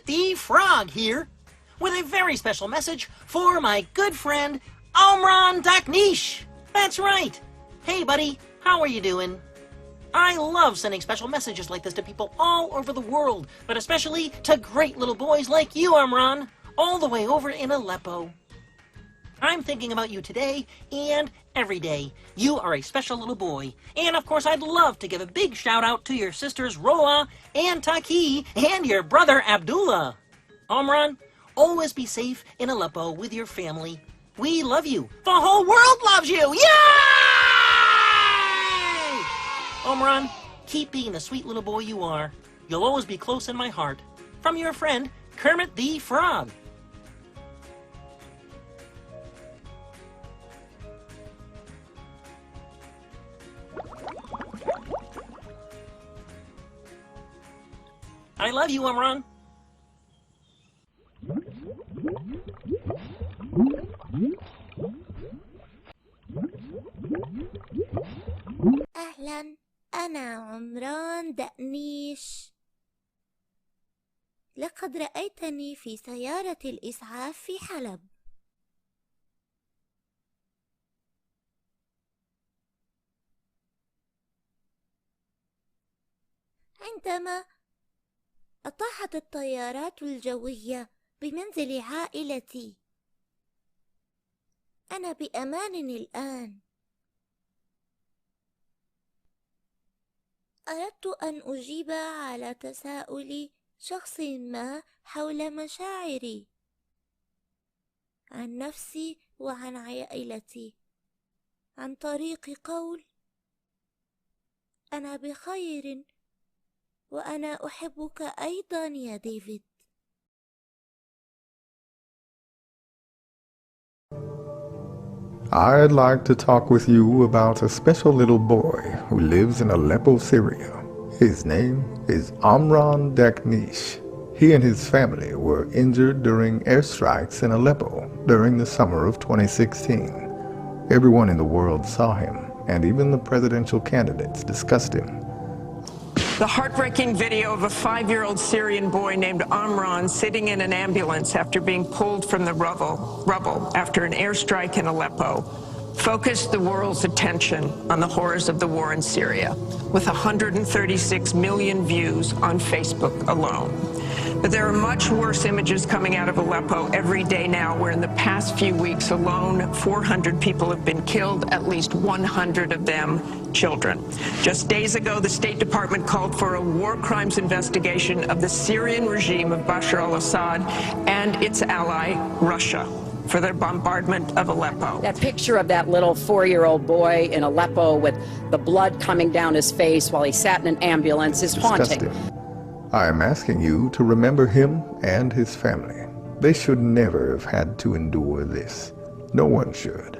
the Frog here with a very special message for my good friend Omran Daknish. That's right. Hey buddy, how are you doing? I love sending special messages like this to people all over the world, but especially to great little boys like you, Omran, all the way over in Aleppo. I'm thinking about you today and every day. You are a special little boy. And of course, I'd love to give a big shout out to your sisters Roa and Taki and your brother Abdullah. Omran, always be safe in Aleppo with your family. We love you. The whole world loves you. Yay! Omran, keep being the sweet little boy you are. You'll always be close in my heart. From your friend, Kermit the Frog. I love you, Omran. أهلا، أنا عمران دقنيش. لقد رأيتني في سيارة الإسعاف في حلب. عندما أطاحت الطيارات الجوية بمنزل عائلتي. أنا بأمان الآن. أردت أن أجيب على تساؤل شخص ما حول مشاعري عن نفسي وعن عائلتي عن طريق قول أنا بخير وأنا أحبك أيضا يا ديفيد. I'd like to talk with you about a special little boy who lives in Aleppo, Syria. His name is Omran Daknish. He and his family were injured during airstrikes in Aleppo during the summer of 2016. Everyone in the world saw him, and even the presidential candidates discussed him. The heartbreaking video of a 5-year-old Syrian boy named Omran sitting in an ambulance after being pulled from the rubble after an airstrike in Aleppo focused the world's attention on the horrors of the war in Syria, with 136 million views on Facebook alone. But there are much worse images coming out of Aleppo every day now, where in the past few weeks alone, 400 people have been killed, at least 100 of them children. Just days ago, the State Department called for a war crimes investigation of the Syrian regime of Bashar al-Assad and its ally, Russia, for their bombardment of Aleppo. That picture of that little 4-year-old boy in Aleppo with the blood coming down his face while he sat in an ambulance is haunting. I am asking you to remember him and his family. They should never have had to endure this. No one should.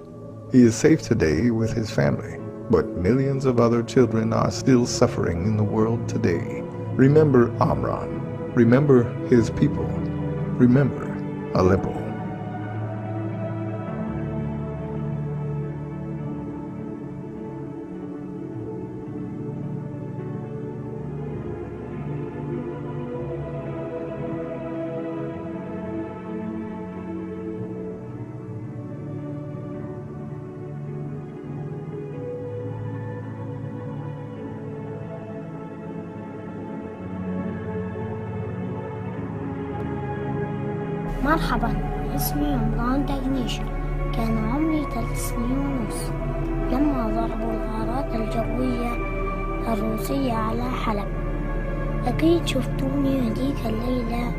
He is safe today with his family, but millions of other children are still suffering in the world today. Remember Omran. Remember his people. Remember Aleppo. مرحبا، اسمي عمران دقنيش. كان عمري 3 سنين ونص لما ضربوا الغارات الجوية الروسية على حلب. أكيد شفتوني هديك الليلة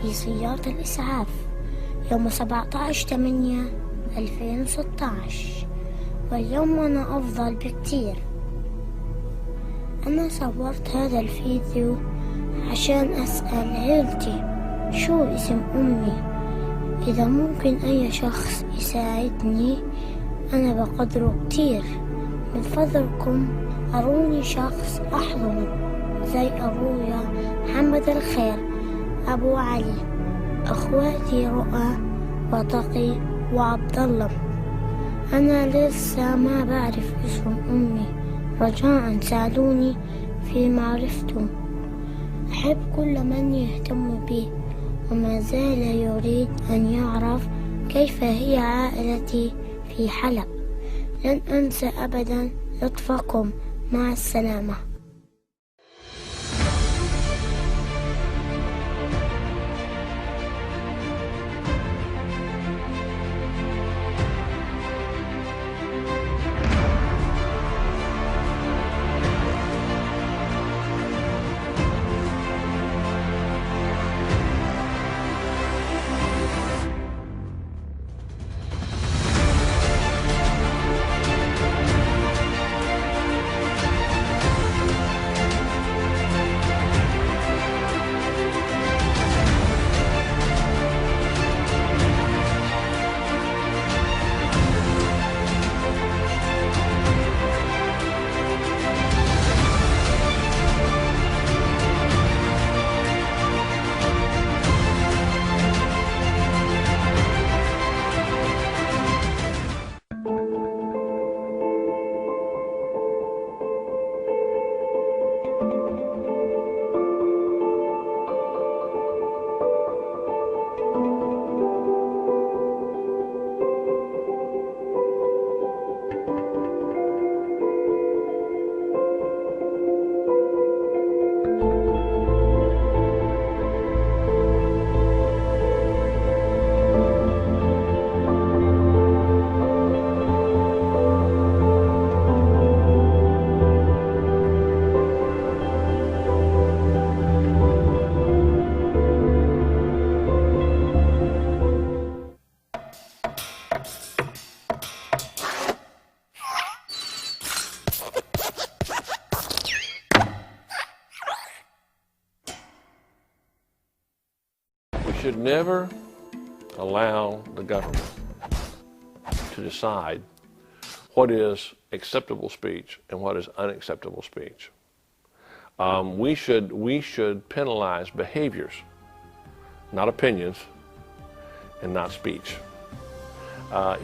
في سيارة الإسعاف يوم 17/8/2016، واليوم أنا أفضل بكتير. أنا صورت هذا الفيديو عشان أسأل عيلتي شو اسم أمي، إذا ممكن أي شخص يساعدني أنا بقدره كتير. من فضلكم أروني شخص أحضنه زي أبويا محمد الخير، أبو علي، أخواتي رؤى وتقي وعبد الله. أنا لسه ما بعرف اسم أمي، رجاء ساعدوني في معرفته. أحب كل من يهتم بي وما زال يريد أن يعرف كيف هي عائلتي في حلب. لن أنسى أبدا لطفكم. مع السلامة. We should never allow the government to decide what is acceptable speech and what is unacceptable speech. We should penalize behaviors, not opinions, and not speech.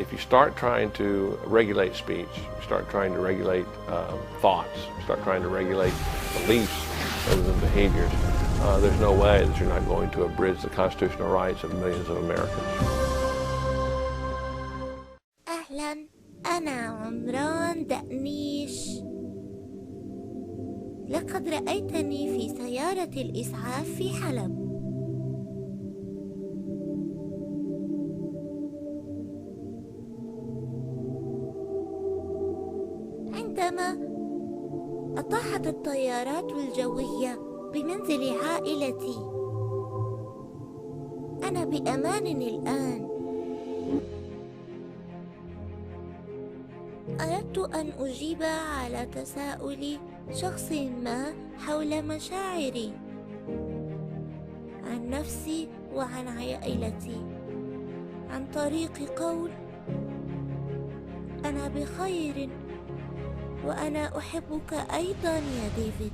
If you start trying to regulate speech, you start trying to regulate thoughts, you start trying to regulate beliefs rather than behaviors, there's no way that you're not going to abridge the constitutional rights of millions of Americans. أهلا، أنا عمران دقنيش. لقد رأيتني في سيارة الإسعاف في حلب. عندما أطاحت الطيارات الجوية بمنزل عائلتي. أنا بأمان الآن. أردت أن أجيب على تساؤل شخص ما حول مشاعري عن نفسي وعن عائلتي عن طريق قول أنا بخير وأنا أحبك أيضا يا ديفيد.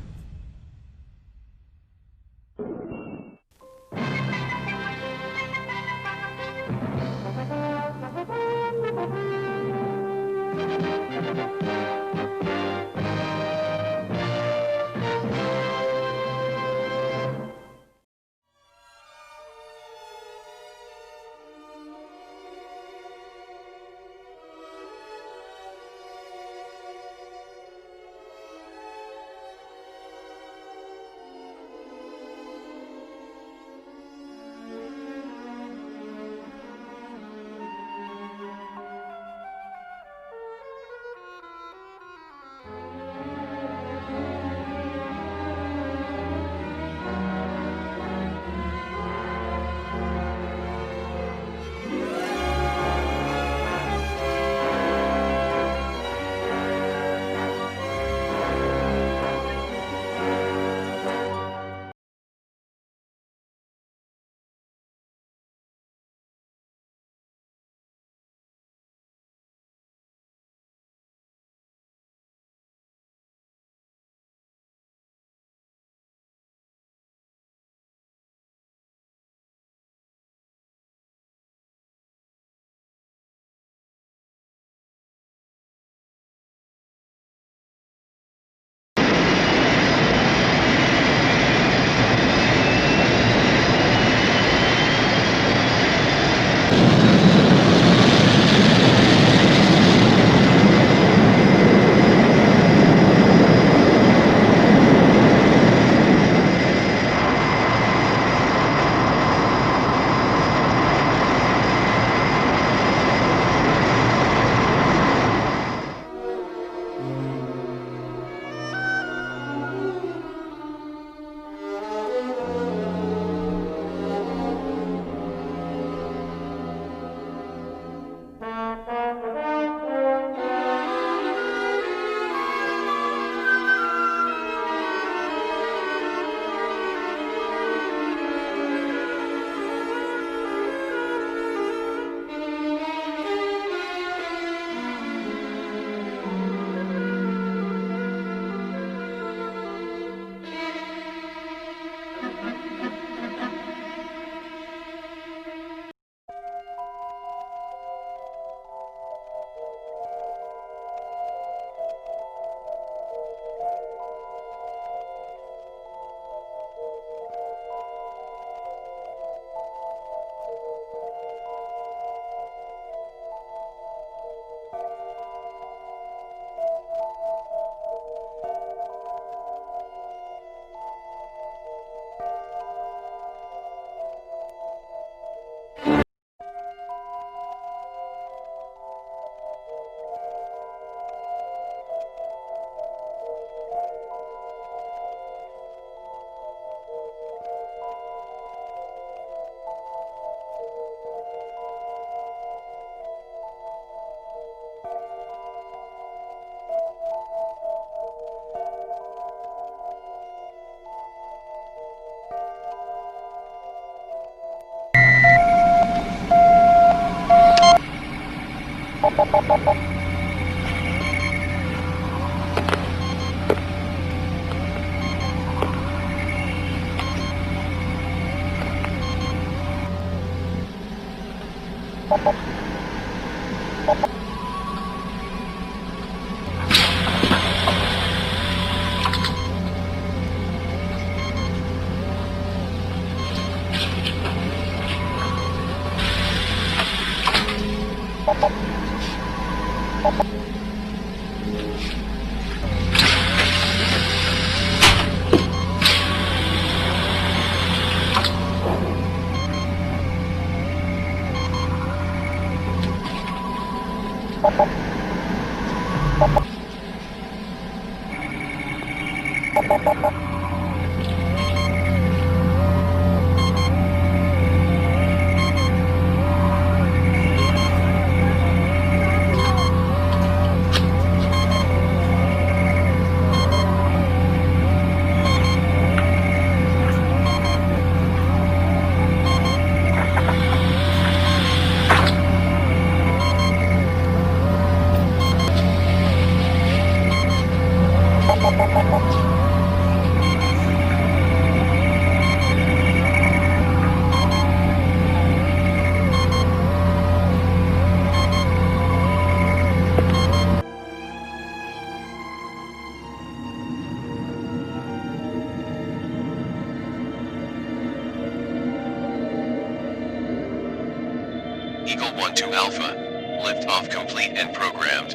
Eagle 1-2 Alpha, lift off complete and programmed.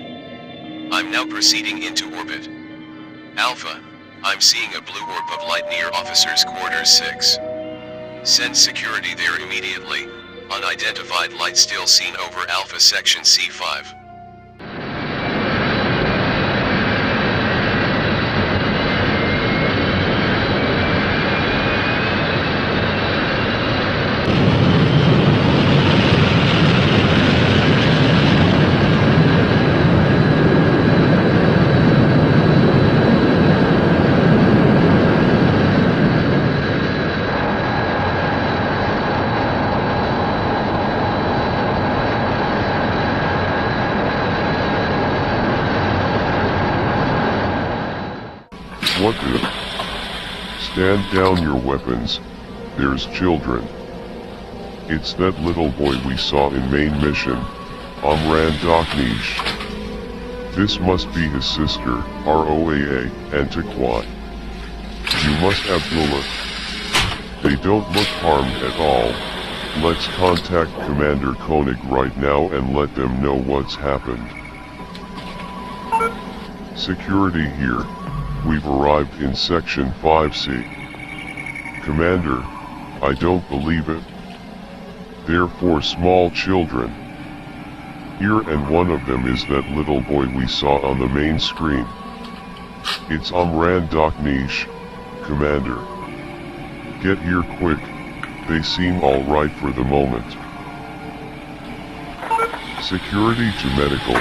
I'm now proceeding into orbit. Alpha, I'm seeing a blue orb of light near Officers' Quarters 6. Send security there immediately. Unidentified light still seen over Alpha Section C5. What the? Stand down your weapons, there's children. It's that little boy we saw in main mission, Omran Daknish. This must be his sister, Roaa, and Takwai. You must Abdullah. They don't look harmed at all. Let's contact Commander Koenig right now and let them know what's happened. Security here. We've arrived in Section 5C. Commander, I don't believe it. They're 4 small children. Here, and one of them is that little boy we saw on the main screen. It's Omran Daknish, Commander. Get here quick, they seem alright for the moment. Security to medical,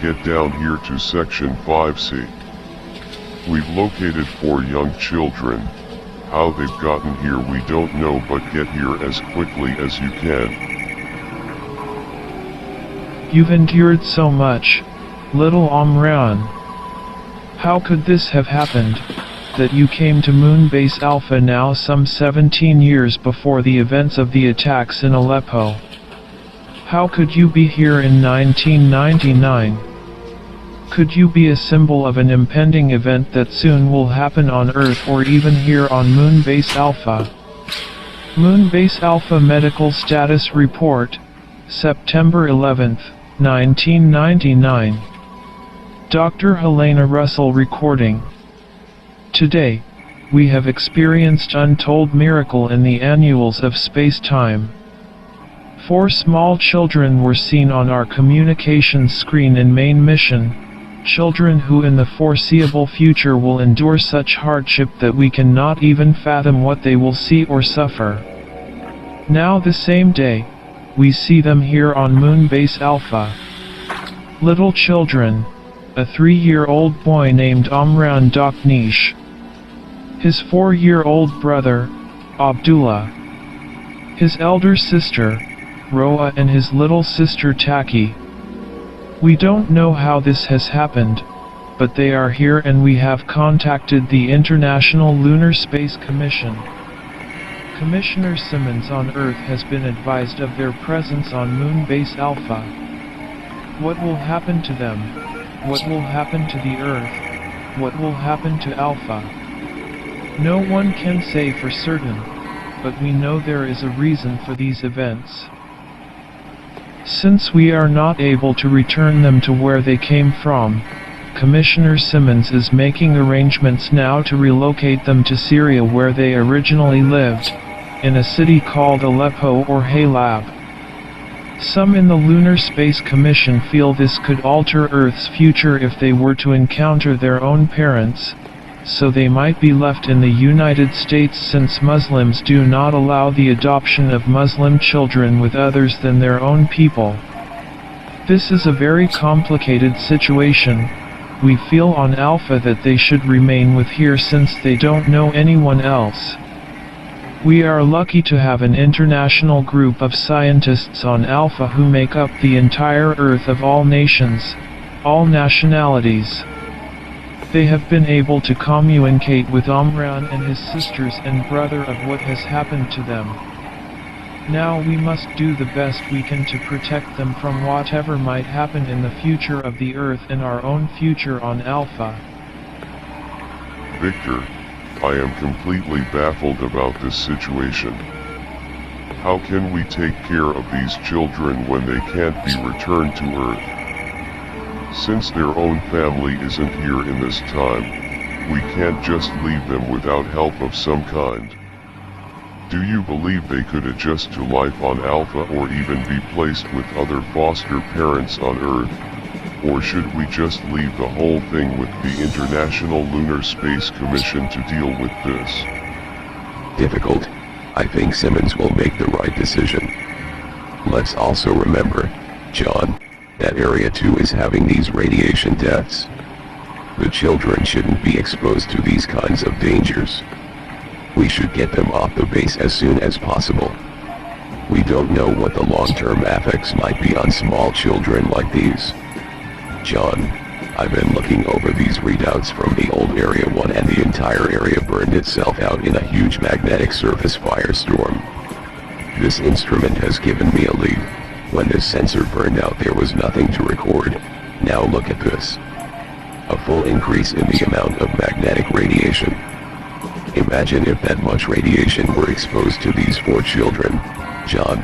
get down here to Section 5C. We've located 4 young children. How they've gotten here we don't know, but get here as quickly as you can. You've endured so much, little Omran. How could this have happened, that you came to Moonbase Alpha now some 17 years before the events of the attacks in Aleppo? How could you be here in 1999? Could you be a symbol of an impending event that soon will happen on Earth or even here on Moonbase Alpha? Moonbase Alpha Medical Status Report, September 11, 1999. Dr. Helena Russell recording. Today, we have experienced untold miracle in the annals of space-time. 4 small children were seen on our communications screen in main mission. Children who in the foreseeable future will endure such hardship that we cannot even fathom what they will see or suffer. Now the same day, we see them here on Moonbase Alpha. Little children, a 3-year-old boy named Omran Daknish. His 4-year-old brother, Abdullah. His elder sister, Roa, and his little sister Taki. We don't know how this has happened, but they are here and we have contacted the International Lunar Space Commission. Commissioner Simmons on Earth has been advised of their presence on Moonbase Alpha. What will happen to them? What will happen to the Earth? What will happen to Alpha? No one can say for certain, but we know there is a reason for these events. Since we are not able to return them to where they came from, Commissioner Simmons is making arrangements now to relocate them to Syria where they originally lived, in a city called Aleppo or Halab. Some in the Lunar Space Commission feel this could alter Earth's future if they were to encounter their own parents, so they might be left in the United States since Muslims do not allow the adoption of Muslim children with others than their own people. This is a very complicated situation. We feel on Alpha that they should remain with here since they don't know anyone else. We are lucky to have an international group of scientists on Alpha who make up the entire Earth of all nations, all nationalities. They have been able to communicate with Omran and his sisters and brother of what has happened to them. Now we must do the best we can to protect them from whatever might happen in the future of the Earth and our own future on Alpha. Victor, I am completely baffled about this situation. How can we take care of these children when they can't be returned to Earth? Since their own family isn't here in this time, we can't just leave them without help of some kind. Do you believe they could adjust to life on Alpha or even be placed with other foster parents on Earth? Or should we just leave the whole thing with the International Lunar Space Commission to deal with this? Difficult. I think Simmons will make the right decision. Let's also remember, John, that Area 2 is having these radiation deaths. The children shouldn't be exposed to these kinds of dangers. We should get them off the base as soon as possible. We don't know what the long-term effects might be on small children like these. John, I've been looking over these readouts from the old Area 1 and the entire area burned itself out in a huge magnetic surface firestorm. This instrument has given me a lead. When this sensor burned out there was nothing to record. Now look at this. A full increase in the amount of magnetic radiation. Imagine if that much radiation were exposed to these 4 children, John.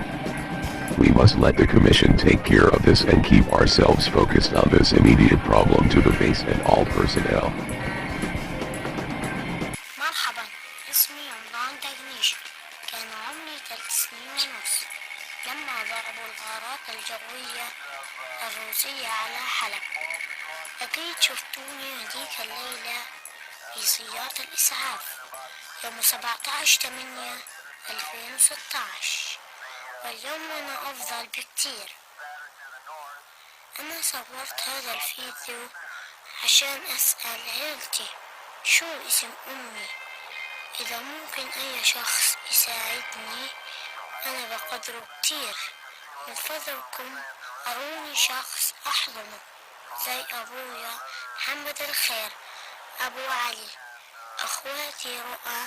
We must let the Commission take care of this and keep ourselves focused on this immediate problem to the base and all personnel. مرحبا، اسمي عمران داغنيش. كان عمري 3 سنين ونص لما ضربوا الغارات الجوية الروسية على حلب. أكيد شفتوني هديك الليلة في سيارة الإسعاف يوم 17/8/2016. واليوم أنا أفضل بكتير. أنا صورت هذا الفيديو عشان أسأل عيلتي شو اسم أمي. إذا ممكن أي شخص يساعدني أنا بقدره كتير. من فضلكم أروني شخص أحضنه زي أبويا محمد الخير، أبو علي، أخواتي رؤى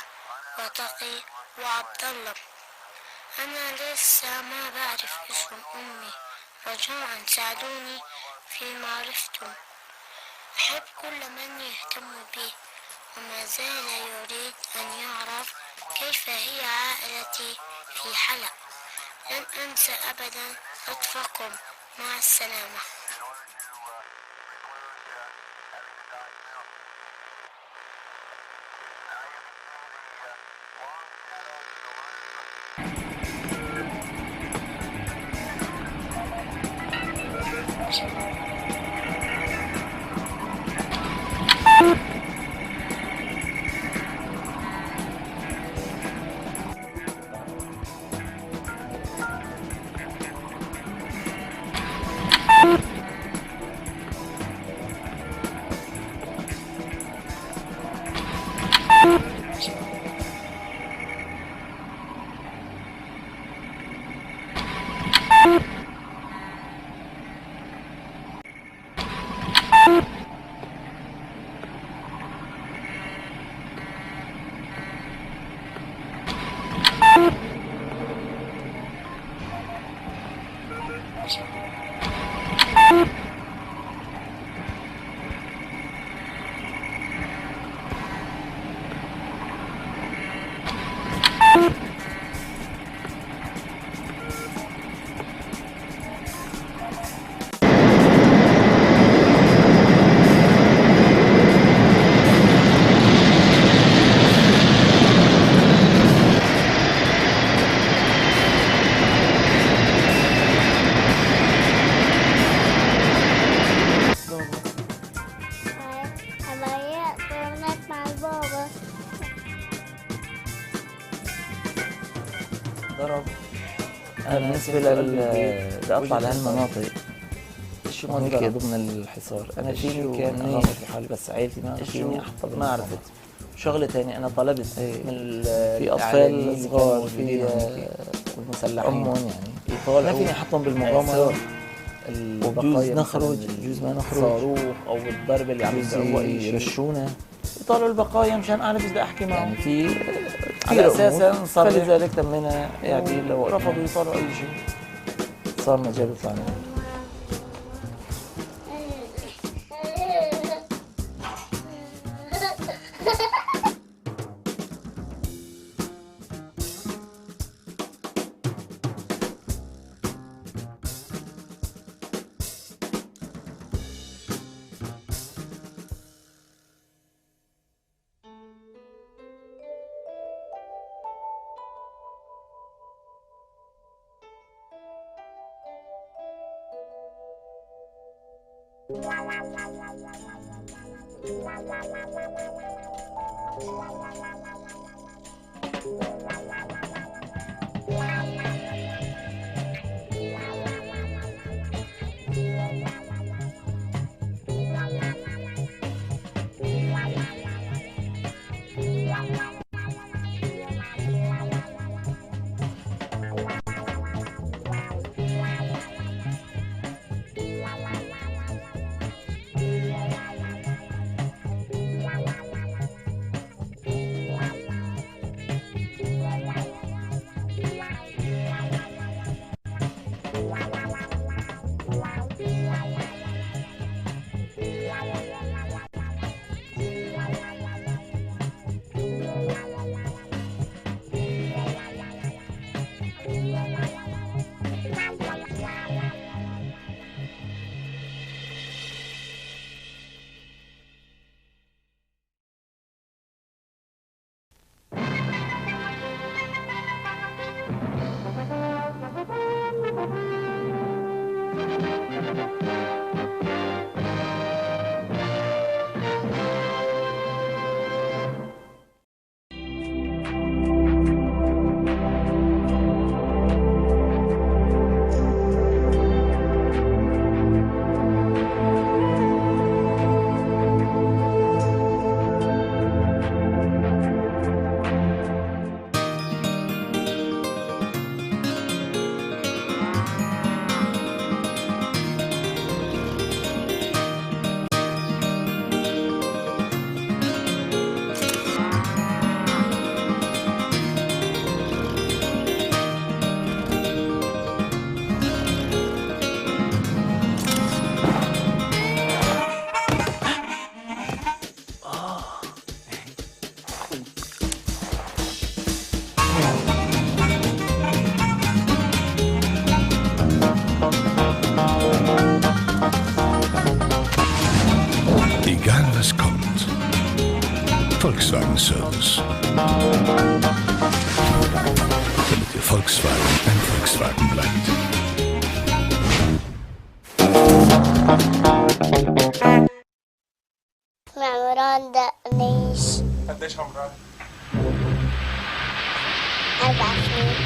وتقي وعبد الله. أنا لسه ما بعرف اسم أمي، رجاء ساعدوني في معرفته. أحب كل من يهتم بي وما زال يريد أن يعرف كيف هي عائلتي في حلب. لن أنسى أبدا لطفكم. مع السلامة. ضرب. بالنسبة لأطلع لهالمناطق هيك ضمن الحصار، أنا فيني كان أناظر في حالي بس عائلتي ما فيني أحفظ. ما عرفت. شغلة تانية أنا طلبت من في أطفال صغار في المسلحين أمهم يعني يطالعوا، ما فيني أحطهم بالمغامرة. وبجوز نخرج، بجوز ما نخرج، صاروخ أو الضرب اللي عم يضربوا أي شيء يرشونا، يطالعوا البقايا مشان أعرف إذا أحكي معهم. يعني في على أساسا صار فلذلك تمينا قاعدين لو رفضوا يطالعوا أي شيء، صار مجال يطلع منه. Volkswagen Service. Damit Ihr Volkswagen ein Volkswagen bleibt. عمران دقنيش. قديش عمرك؟ 4 سنين.